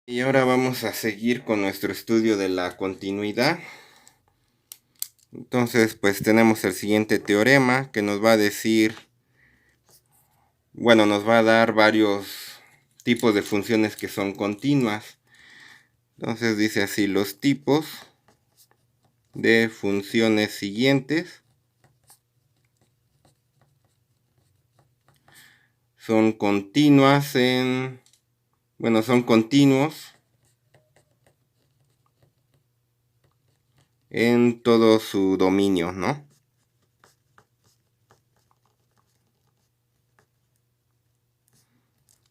Y ahora vamos a seguir con nuestro estudio de la continuidad. Entonces, pues tenemos el siguiente teorema que nos va a decir, bueno, nos va a dar varios tipos de funciones que son continuas. Entonces dice así, los tipos de funciones siguientes son continuas son continuos en todo su dominio, ¿no?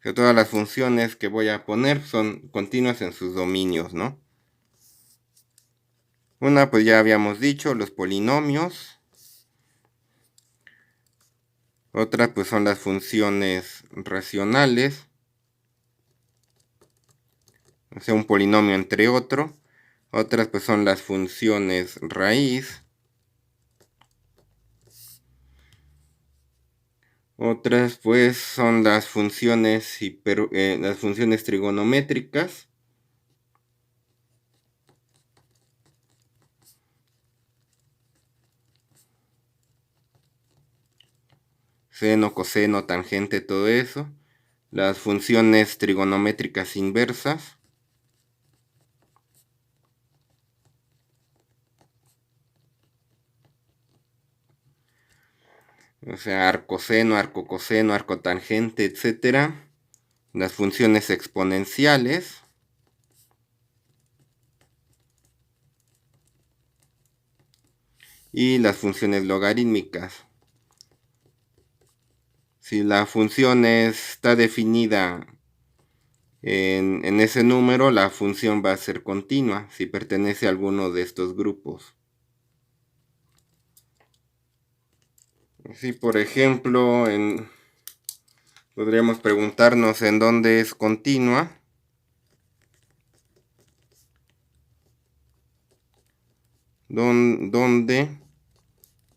Que todas las funciones que voy a poner son continuas en sus dominios, ¿no? Una, pues ya habíamos dicho, los polinomios. Otra, pues son las funciones racionales. O sea, un polinomio entre otro. Otras, pues son las funciones raíz. Otras, pues son las funciones trigonométricas. Seno, coseno, tangente, todo eso. Las funciones trigonométricas inversas. O sea, arcoseno, arcocoseno, arcotangente, etcétera. Las funciones exponenciales. Y las funciones logarítmicas. Si la función está definida en ese número, la función va a ser continua si pertenece a alguno de estos grupos. Si, por ejemplo, podríamos preguntarnos en dónde es continua. ¿Dónde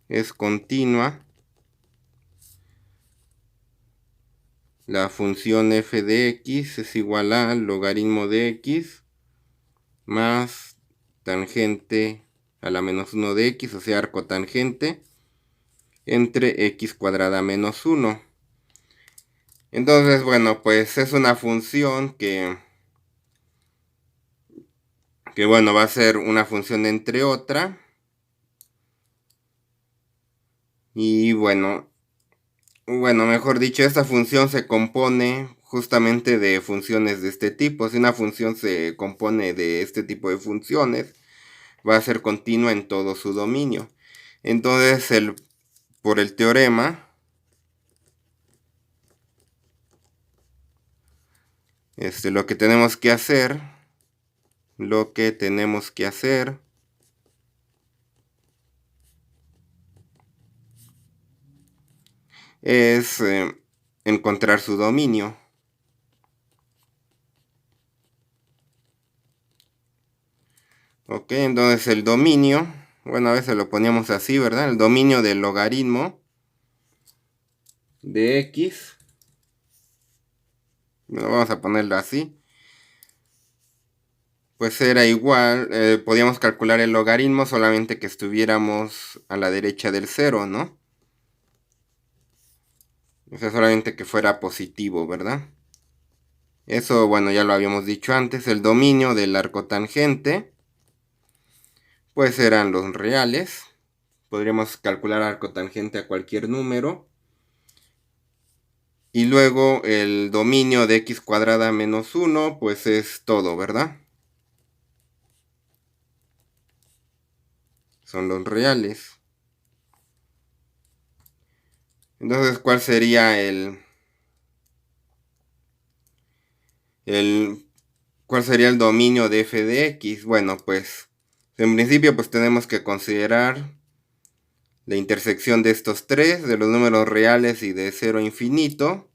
es continua la función f de x es igual a logaritmo de x más tangente a la menos 1 de x, o sea, arcotangente, entre x cuadrada menos 1. Entonces, bueno, pues es una función que bueno, va a ser una función entre otra. Y bueno, mejor dicho, esta función se compone justamente de funciones de este tipo. Si una función se compone de este tipo de funciones, va a ser continua en todo su dominio. Entonces, por el teorema, lo que tenemos que hacer es encontrar su dominio. Ok, entonces el dominio, bueno, a veces lo poníamos así, ¿verdad? El dominio del logaritmo de x, bueno, vamos a ponerlo así, pues era igual, podíamos calcular el logaritmo solamente que estuviéramos a la derecha del cero, ¿no? O sea, solamente que fuera positivo, ¿verdad? Eso, bueno, ya lo habíamos dicho antes, el dominio del arcotangente, pues eran los reales. Podríamos calcular arcotangente a cualquier número. Y luego el dominio de x cuadrada menos 1, pues es todo, ¿verdad? Son los reales. Entonces, ¿cuál sería cuál sería el dominio de f de x? Bueno, pues en principio pues tenemos que considerar la intersección de estos tres, de los números reales y de 0 a infinito.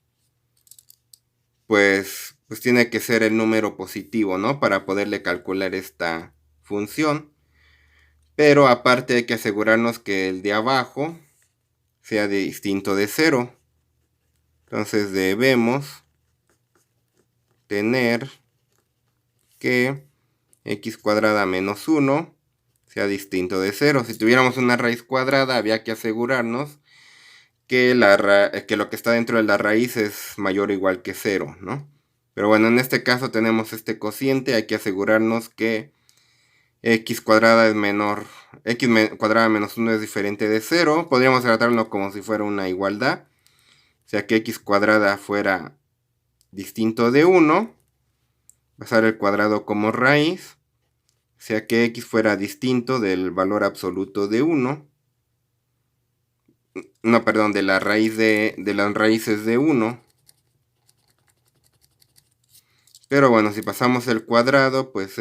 Pues tiene que ser el número positivo, ¿no? Para poderle calcular esta función. Pero aparte hay que asegurarnos que el de abajo sea distinto de 0. Entonces debemos tener que x cuadrada menos 1 sea distinto de 0. Si tuviéramos una raíz cuadrada, había que asegurarnos que lo que está dentro de la raíz es mayor o igual que 0, ¿no? Pero bueno, en este caso tenemos este cociente, hay que asegurarnos que x cuadrada es menor, x cuadrada menos 1 es diferente de 0. Podríamos tratarlo como si fuera una igualdad, o sea que x cuadrada fuera distinto de 1, pasar el cuadrado como raíz, o sea que x fuera distinto del valor absoluto de 1. No, perdón, de la raíz de las raíces de 1. Pero bueno, si pasamos el cuadrado, pues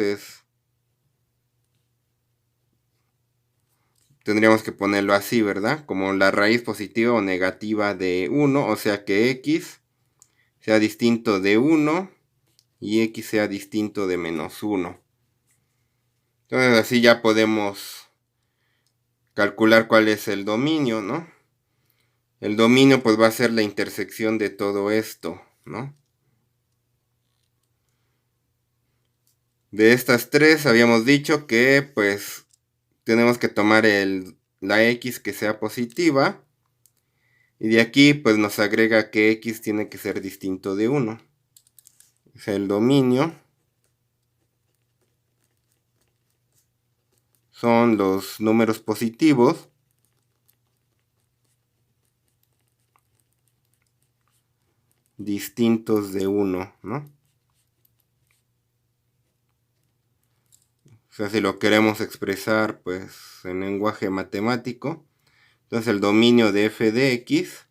tendríamos que ponerlo así, ¿verdad? Como la raíz positiva o negativa de 1, o sea que x sea distinto de 1 y x sea distinto de menos 1. Entonces así ya podemos calcular cuál es el dominio, ¿no? El dominio pues va a ser la intersección de todo esto, ¿no? De estas tres habíamos dicho que pues tenemos que tomar la x que sea positiva. Y de aquí pues nos agrega que x tiene que ser distinto de 1. O sea, el dominio son los números positivos distintos de 1, ¿no? O sea, si lo queremos expresar pues en lenguaje matemático, entonces el dominio de f de x,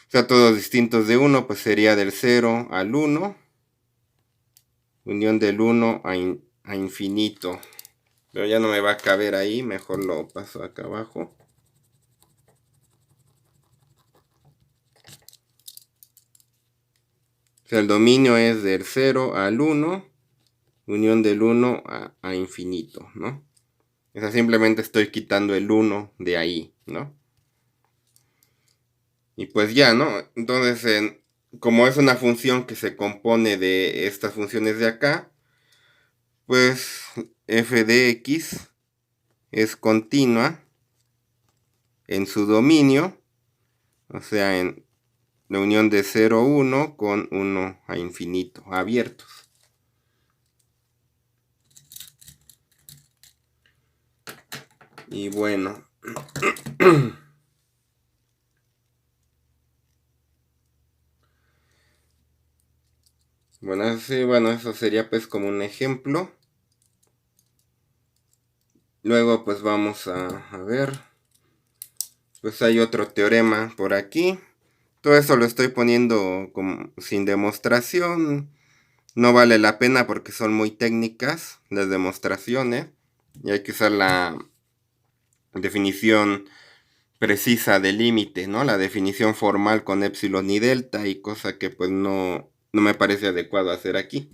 o sea, todos distintos de 1, pues sería del 0 al 1, unión del 1 a infinito. Pero ya no me va a caber ahí, mejor lo paso acá abajo. O sea, el dominio es del 0 al 1, unión del 1 a infinito, ¿no? O sea, simplemente estoy quitando el 1 de ahí, ¿no? Y pues ya, ¿no? Entonces, como es una función que se compone de estas funciones de acá, pues f de x es continua en su dominio, o sea, en la unión de 0, 1 con 1 a infinito, abiertos. Y bueno, bueno, eso sería pues como un ejemplo. Luego pues vamos a ver, pues hay otro teorema por aquí. Todo eso lo estoy poniendo como sin demostración. No vale la pena porque son muy técnicas las demostraciones. Y hay que usar la definición precisa de límite, ¿no? La definición formal con epsilon y delta y cosa que pues no me parece adecuado hacer aquí.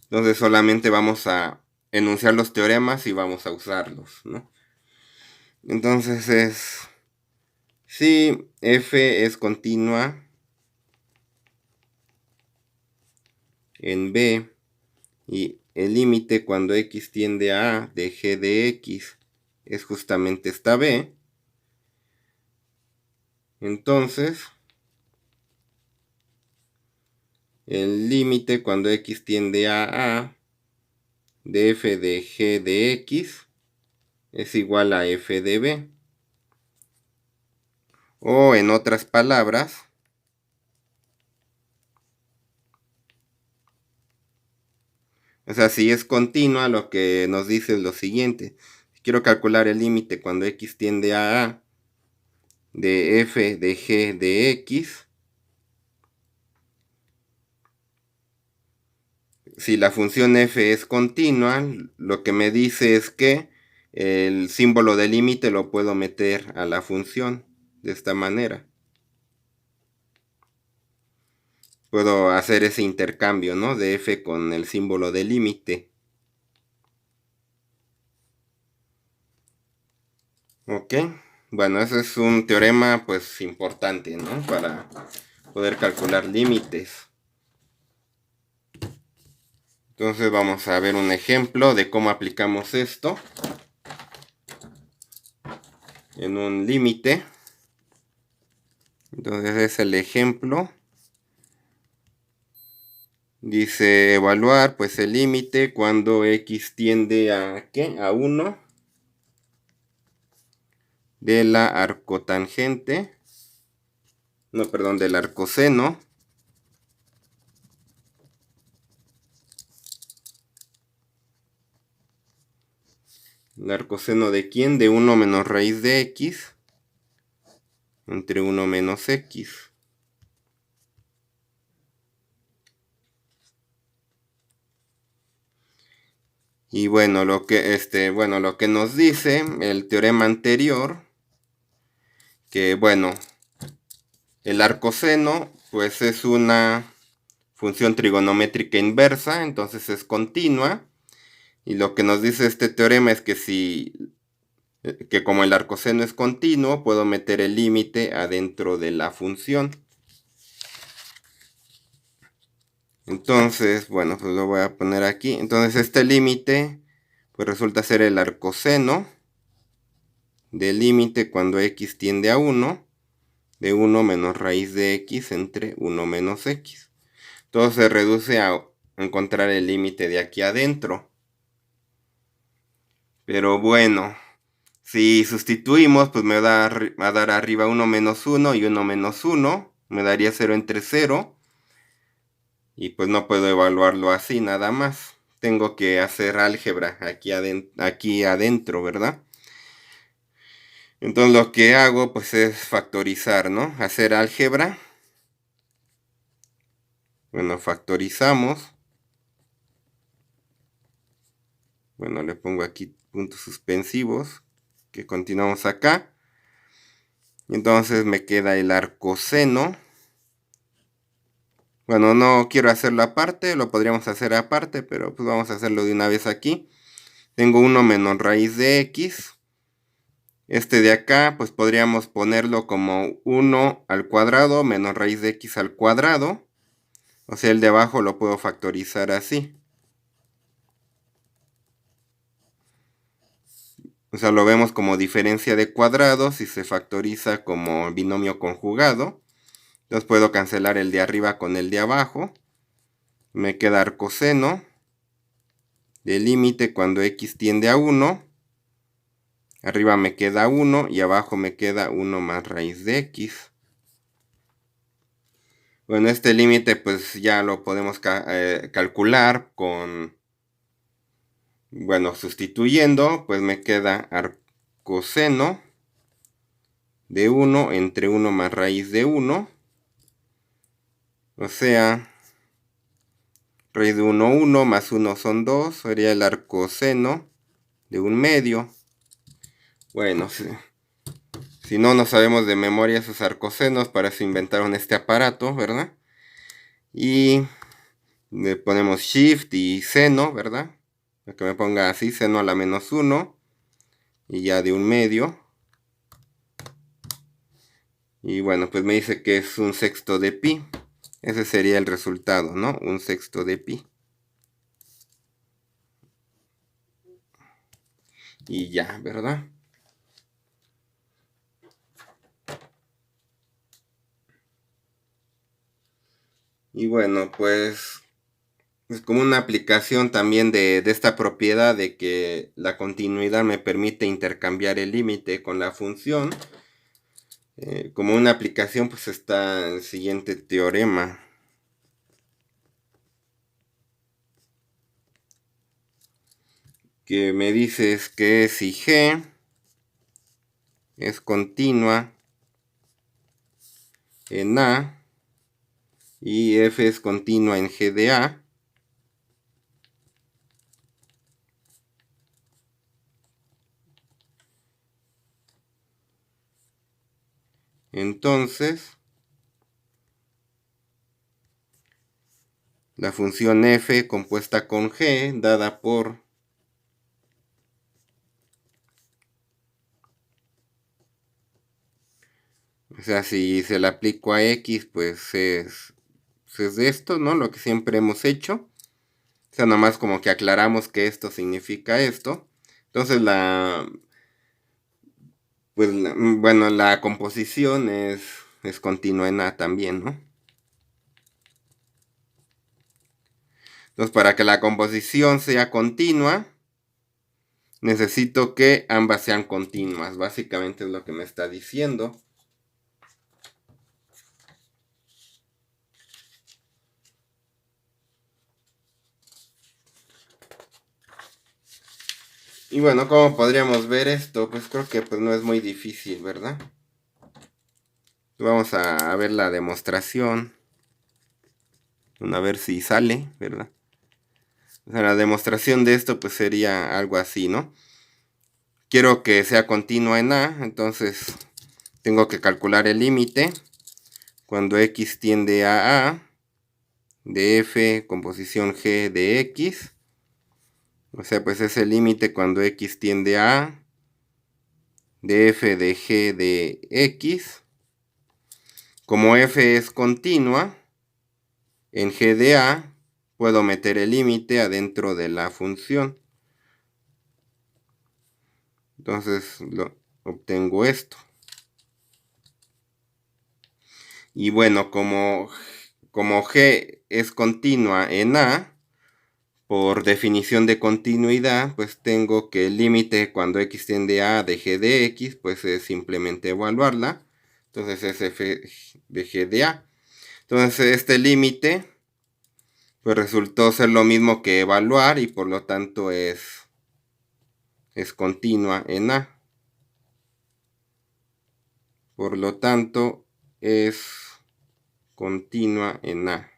Entonces solamente vamos a enunciar los teoremas y vamos a usarlos, ¿no? Entonces si f es continua en B y el límite cuando x tiende a A de g de x es justamente esta B, entonces el límite cuando x tiende a A de f de g de x es igual a f de B. O en otras palabras, o sea, si es continua, lo que nos dice es lo siguiente. Si quiero calcular el límite cuando x tiende a A de f de g de x, si la función f es continua, lo que me dice es que el símbolo de límite lo puedo meter a la función de esta manera. Puedo hacer ese intercambio, ¿no? De f con el símbolo de límite. Ok, bueno, ese es un teorema pues importante, ¿no? Para poder calcular límites. Entonces vamos a ver un ejemplo de cómo aplicamos esto en un límite. Entonces es el ejemplo. Dice evaluar pues el límite cuando x tiende a ¿qué? A 1 de la arcotangente. No, perdón, del arcoseno. ¿El arcoseno de quién? De 1 menos raíz de x entre 1 menos x. Y bueno, lo que nos dice el teorema anterior, que bueno, el arcoseno pues es una función trigonométrica inversa, entonces es continua. Y lo que nos dice este teorema es que que como el arcoseno es continuo, puedo meter el límite adentro de la función. Entonces, bueno, pues lo voy a poner aquí. Entonces este límite pues resulta ser el arcoseno del límite cuando x tiende a 1 de 1 menos raíz de x entre 1 menos x. Todo se reduce a encontrar el límite de aquí adentro. Pero bueno, si sustituimos, pues me va a dar arriba 1 menos 1 y 1 menos 1. Me daría 0 entre 0. Y pues no puedo evaluarlo así nada más. Tengo que hacer álgebra aquí adentro, ¿verdad? Entonces lo que hago pues es factorizar, ¿no? Hacer álgebra. Bueno, factorizamos. Bueno, le pongo aquí puntos suspensivos, que continuamos acá. Entonces me queda el arcoseno. Bueno, no quiero hacerlo aparte, lo podríamos hacer aparte, pero pues vamos a hacerlo de una vez aquí. Tengo 1 menos raíz de x. Este de acá, pues podríamos ponerlo como 1 al cuadrado menos raíz de x al cuadrado. O sea, el de abajo lo puedo factorizar así. O sea, lo vemos como diferencia de cuadrados y se factoriza como binomio conjugado. Entonces puedo cancelar el de arriba con el de abajo. Me queda arcoseno del límite cuando x tiende a 1. Arriba me queda 1 y abajo me queda 1 más raíz de x. Bueno, este límite pues ya lo podemos calcular con, bueno, sustituyendo, pues me queda arcoseno de 1 entre 1 más raíz de 1. O sea, raíz de 1, 1 más 1 son 2. Sería el arcoseno de 1/2. Bueno, si no sabemos de memoria esos arcosenos, para eso inventaron este aparato, ¿verdad? Y le ponemos shift y seno, ¿verdad? Para que me ponga así, seno a la menos 1. Y ya de 1/2. Y bueno, pues me dice que es 1/6 de pi. Ese sería el resultado, ¿no? 1/6 de pi. Y ya, ¿verdad? Y bueno, pues es como una aplicación también de esta propiedad de que la continuidad me permite intercambiar el límite con la función. Como una aplicación, pues está el siguiente teorema. Que me dices que si G es continua en A y F es continua en G de A, entonces la función f compuesta con g dada por o sea, si se la aplico a x, pues es de esto, ¿no? Lo que siempre hemos hecho. O sea, nomás como que aclaramos que esto significa esto. Entonces bueno, la composición es continua en A también, ¿no? Entonces, para que la composición sea continua, necesito que ambas sean continuas. Básicamente es lo que me está diciendo. Y bueno, ¿cómo podríamos ver esto? Pues creo que pues no es muy difícil, ¿verdad? Vamos a ver la demostración. A ver si sale, ¿verdad? O sea, la demostración de esto pues sería algo así, ¿no? Quiero que sea continua en A, entonces tengo que calcular el límite cuando x tiende a A de f composición g de x. O sea, pues es el límite cuando x tiende a A de f de g de x. Como f es continua, en g de A puedo meter el límite adentro de la función. Entonces obtengo esto. Y bueno, como g es continua en A, por definición de continuidad, pues tengo que el límite cuando x tiende a de g de x, pues es simplemente evaluarla. Entonces es f de g de A. Entonces este límite pues resultó ser lo mismo que evaluar y por lo tanto es continua en A. Por lo tanto es continua en A.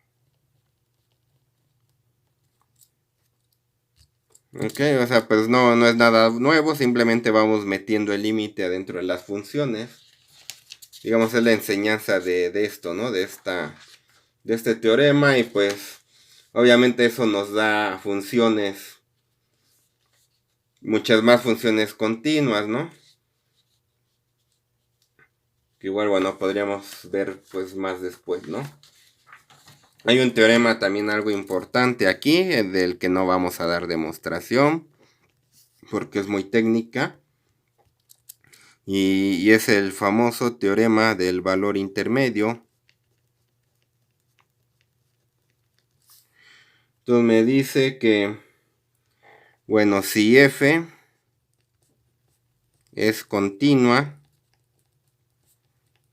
Ok, o sea, pues no es nada nuevo, simplemente vamos metiendo el límite adentro de las funciones. Digamos, es la enseñanza de esto, ¿no? De este teorema y pues obviamente eso nos da funciones, muchas más funciones continuas, ¿no? Que igual, bueno, podríamos ver pues más después, ¿no? Hay un teorema también algo importante aquí, del que no vamos a dar demostración, porque es muy técnica. Y es el famoso teorema del valor intermedio. Entonces me dice que, bueno, si f es continua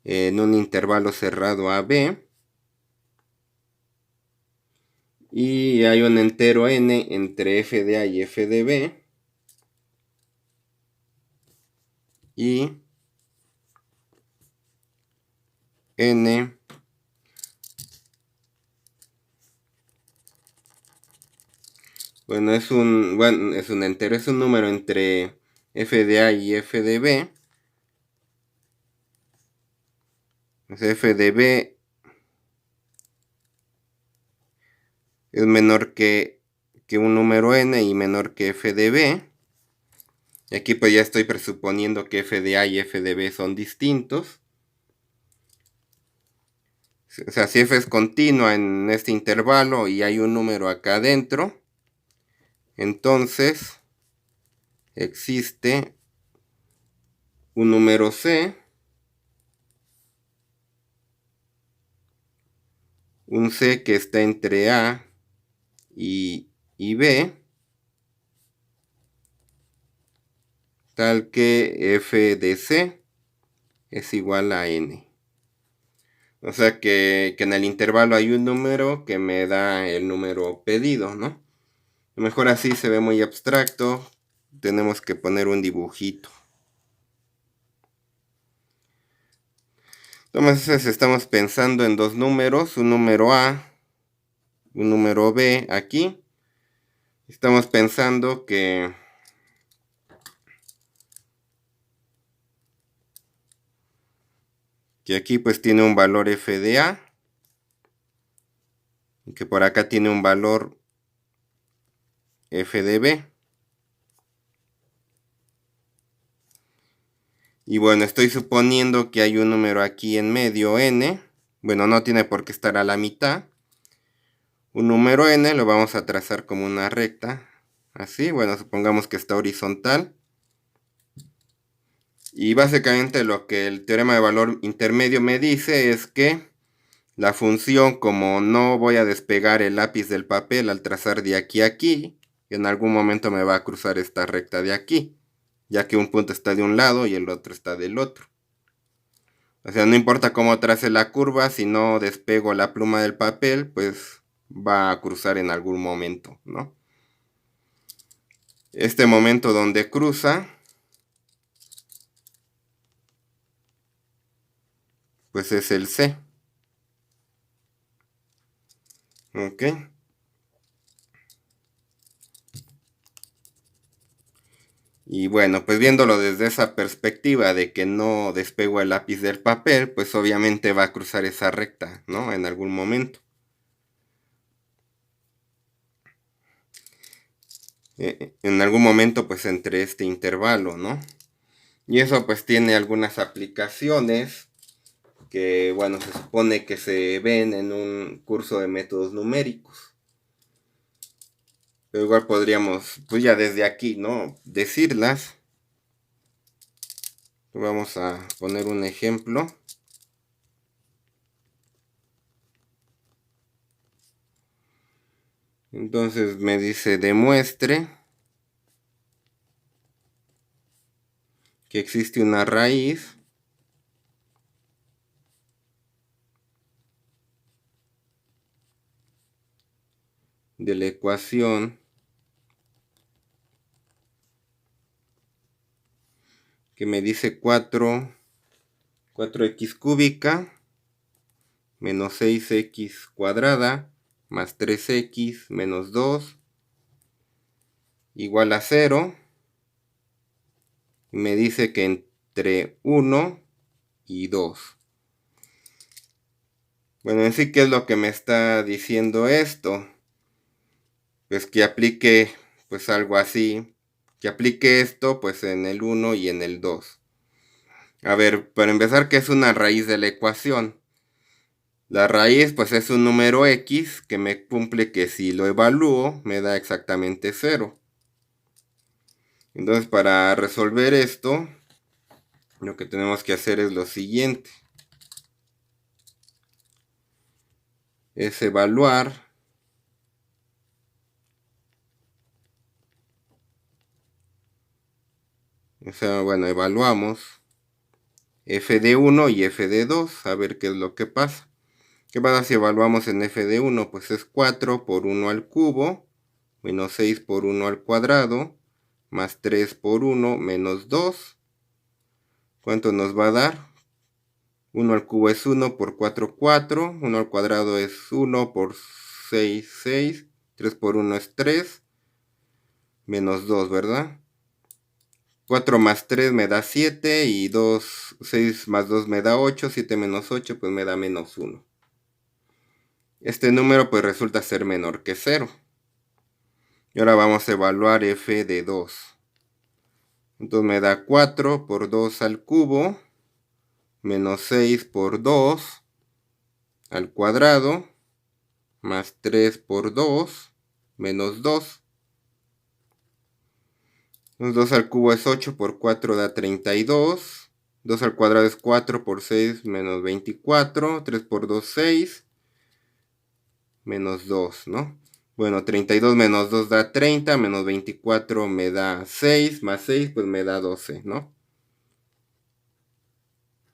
en un intervalo cerrado a b, y hay un entero n entre f de a y f de b, y n es un entero, es un número entre f de a y f de b. Entonces f de b es menor que un número n y menor que f de b. Y aquí pues ya estoy presuponiendo que f de a y f de b son distintos. O sea, si f es continua en este intervalo y hay un número acá adentro, entonces existe un número c, un c que está entre a y b, tal que f de c es igual a n. O sea que en el intervalo hay un número que me da el número pedido, ¿no? A lo mejor así se ve muy abstracto, tenemos que poner un dibujito. Entonces estamos pensando en dos números, un número a, un número b aquí. Estamos pensando que aquí pues tiene un valor f de a, y que por acá tiene un valor f de b. Y bueno, estoy suponiendo que hay un número aquí en medio, n. Bueno, no tiene por qué estar a la mitad. un número n, lo vamos a trazar como una recta, así, bueno, supongamos que está horizontal. Y básicamente lo que el teorema de valor intermedio me dice es que la función, como no voy a despegar el lápiz del papel al trazar de aquí a aquí, en algún momento me va a cruzar esta recta de aquí, ya que un punto está de un lado y el otro está del otro. O sea, no importa cómo trace la curva, si no despego la pluma del papel, pues va a cruzar en algún momento, ¿no? Este momento donde cruza, pues es el C. ¿Ok? Y bueno, pues viéndolo desde esa perspectiva de que no despego el lápiz del papel, pues obviamente va a cruzar esa recta, ¿no? En algún momento. En algún momento, pues entre este intervalo, ¿no? Y eso pues tiene algunas aplicaciones que, bueno, se supone que se ven en un curso de métodos numéricos. Pero igual podríamos, pues ya desde aquí, ¿no? Decirlas. Vamos a poner un ejemplo. Entonces me dice demuestre que existe una raíz de la ecuación que me dice 4x cúbica menos 6x cuadrada más 3x menos 2 igual a 0. Y me dice que entre 1 y 2. Bueno, en sí, ¿qué es lo que me está diciendo esto? Pues que aplique pues algo así, que aplique esto pues en el 1 y en el 2. A ver, para empezar, ¿qué es una raíz de la ecuación? La raíz pues es un número x que me cumple que si lo evalúo me da exactamente 0. Entonces para resolver esto, lo que tenemos que hacer es lo siguiente. Es evaluar o sea, bueno, evaluamos f de 1 y f de 2, a ver qué es lo que pasa. ¿Qué pasa si evaluamos en f de 1? Pues es 4 por 1 al cubo, menos 6 por 1 al cuadrado, más 3 por 1 menos 2. ¿Cuánto nos va a dar? 1 al cubo es 1 por 4, 4. 1 al cuadrado es 1 por 6, 6. 3 por 1 es 3. Menos 2, ¿verdad? 4 más 3 me da 7 y 2, 6 más 2 me da 8. 7 menos 8 pues me da menos 1. Este número pues resulta ser menor que 0. Y ahora vamos a evaluar f de 2. Entonces me da 4 por 2 al cubo, menos 6 por 2 al cuadrado, más 3 por 2, menos 2. Entonces 2 al cubo es 8 por 4 da 32. 2 al cuadrado es 4 por 6 menos 24. 3 por 2, 6. Menos 2, ¿no? Bueno, 32 menos 2 da 30, menos 24 me da 6, más 6 pues me da 12, ¿no?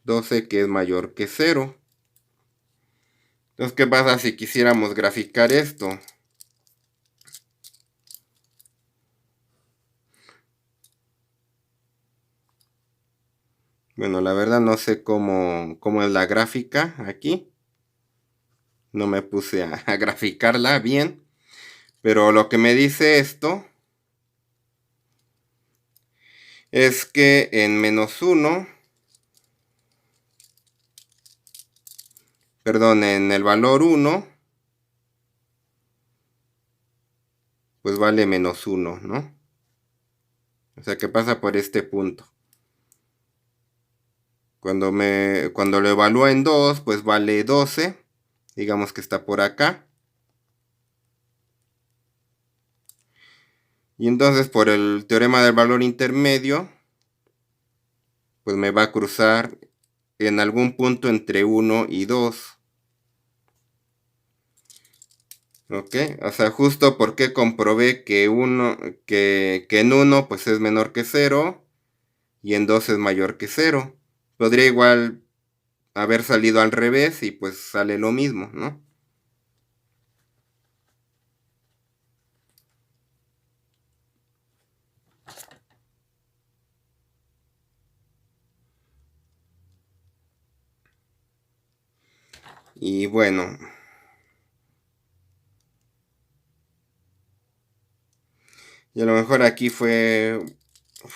12 que es mayor que 0. Entonces, ¿qué pasa si quisiéramos graficar esto? Bueno, la verdad no sé cómo es la gráfica aquí. No me puse a graficarla bien. Pero lo que me dice esto es que en menos 1, perdón, en el valor 1, pues vale menos 1, ¿no? O sea que pasa por este punto. Cuando lo evalúo en 2, pues vale 12. Digamos que está por acá. Y entonces por el teorema del valor intermedio, pues me va a cruzar en algún punto entre 1 y 2. ¿Ok? O sea, justo porque comprobé que, que en 1 pues es menor que 0 y en 2 es mayor que 0. Podría igual haber salido al revés y pues sale lo mismo, ¿no? Y bueno, y a lo mejor aquí fue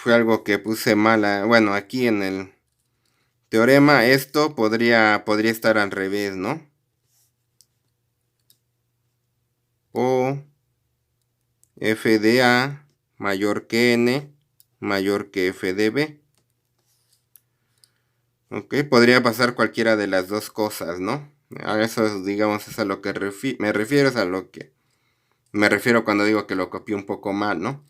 algo que puse mala. Bueno, aquí en el teorema esto podría estar al revés, ¿no? O f de A mayor que n mayor que f de B. Ok, podría pasar cualquiera de las dos cosas, ¿no? A eso, digamos, es a lo que me refiero, es a lo que me refiero cuando digo que lo copié un poco mal, ¿no?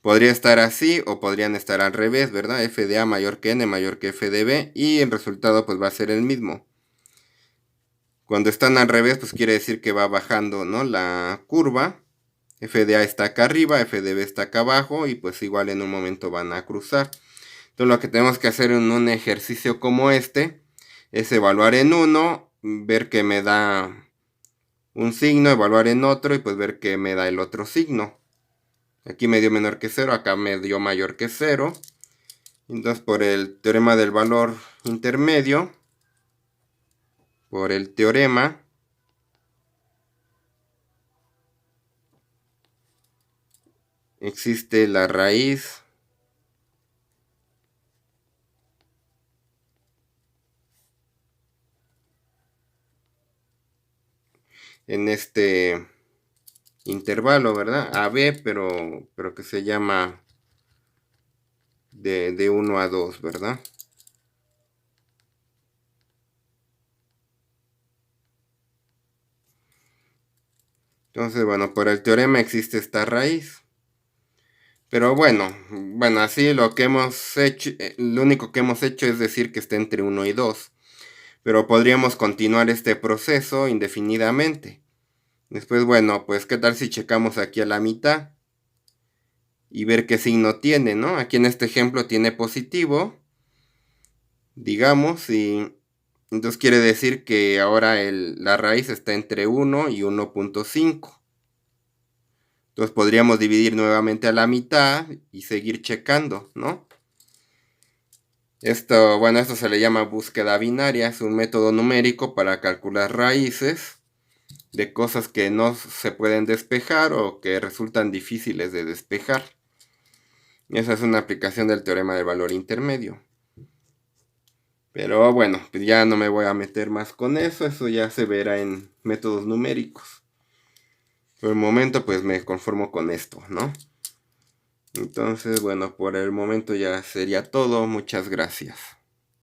Podría estar así o podrían estar al revés, ¿verdad? F de A mayor que n mayor que f de B y el resultado pues va a ser el mismo. Cuando están al revés, pues quiere decir que va bajando, ¿no? La curva. F de A está acá arriba, F de B está acá abajo y pues igual en un momento van a cruzar. Entonces lo que tenemos que hacer en un ejercicio como este es evaluar en uno, ver que me da un signo, evaluar en otro y pues ver que me da el otro signo. Aquí me dio menor que 0, acá me dio mayor que 0. Entonces por el teorema del valor intermedio, por el teorema, existe la raíz en este intervalo, ¿verdad? AB, pero que se llama de 1 a 2, ¿verdad? Entonces, bueno, por el teorema existe esta raíz. Pero bueno, así lo que hemos hecho, lo único que hemos hecho es decir que está entre 1 y 2. Pero podríamos continuar este proceso indefinidamente. Después, bueno, pues qué tal si checamos aquí a la mitad y ver qué signo tiene, ¿no? Aquí en este ejemplo tiene positivo, digamos, y entonces quiere decir que ahora la raíz está entre 1 y 1.5. Entonces podríamos dividir nuevamente a la mitad y seguir checando, ¿no? Esto se le llama búsqueda binaria, es un método numérico para calcular raíces de cosas que no se pueden despejar o que resultan difíciles de despejar. Esa es una aplicación del teorema del valor intermedio. Pero bueno, pues ya no me voy a meter más con eso ya se verá en métodos numéricos. Por el momento pues me conformo con esto, ¿no? Entonces, bueno, por el momento ya sería todo. Muchas gracias.